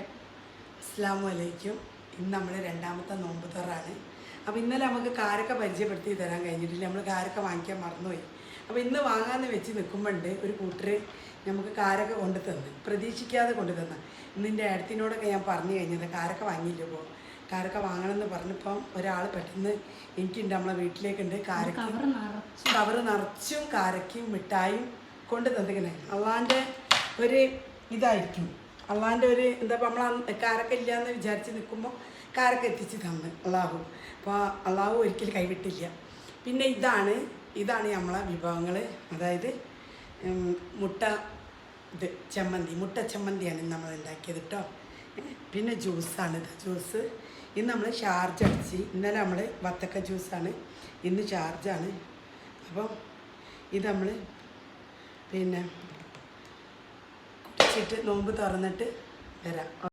അസ്സലാമു അലൈക്കും. ഇന്ന് നമ്മൾ രണ്ടാമത്തെ നോമ്പ് തുറയാണ്. അപ്പോൾ ഇന്നലെ നമുക്ക് കാരക്ക പരിചയപ്പെടുത്തി തരാൻ കഴിഞ്ഞിട്ടില്ല, നമ്മൾ കാരക്ക വാങ്ങിക്കാൻ മറന്നുപോയി. അപ്പോൾ ഇന്ന് വാങ്ങാമെന്ന് വെച്ച് നിൽക്കുമ്പോണ്ട് ഒരു കൂട്ടർ നമുക്ക് കാരക്ക കൊണ്ടു തന്ന്, പ്രതീക്ഷിക്കാതെ കൊണ്ടു തന്ന. ഇന്നിൻ്റെ അടുത്തിനോടൊക്കെ ഞാൻ പറഞ്ഞു കഴിഞ്ഞത് കാരക്ക വാങ്ങിയില്ല, ഇപ്പോൾ കാരക്ക വാങ്ങണമെന്ന് പറഞ്ഞപ്പം ഒരാൾ പെട്ടെന്ന് എനിക്കുണ്ട്, നമ്മളെ വീട്ടിലേക്കുണ്ട് കാരക്ക കവറ് നിറച്ചും കാരക്കയും മിഠായും കൊണ്ട് തന്നിങ്ങനെ. അള്ളാൻ്റെ ഒരു ഇതായിരിക്കും, അള്ളാൻ്റെ ഒരു എന്താ നമ്മൾ കാരക്ക ഇല്ലയെന്ന് വിചാരിച്ച് നിൽക്കുമ്പോൾ കാരക്ക എത്തിച്ച് തന്ന് അള്ളാഹു. അപ്പോൾ അള്ളാഹു ഒരിക്കലും കൈവിട്ടില്ല. പിന്നെ ഇതാണ് നമ്മളെ വിഭവങ്ങൾ, അതായത് മുട്ട ചമ്മന്തിയാണ് ഇന്ന് നമ്മൾ ഉണ്ടാക്കിയത് കേട്ടോ. പിന്നെ ജ്യൂസാണിത്, ജ്യൂസ് ഇന്ന് നമ്മൾ ഷാർജ അടിച്ച്, ഇന്നലെ നമ്മൾ വത്തക്ക ജ്യൂസാണ്, ഇന്ന് ഷാർജാണ്. അപ്പം ഇത് നമ്മൾ പിന്നെ കുടിച്ചിട്ട് നോമ്പ് തുറന്നിട്ട് വരാം.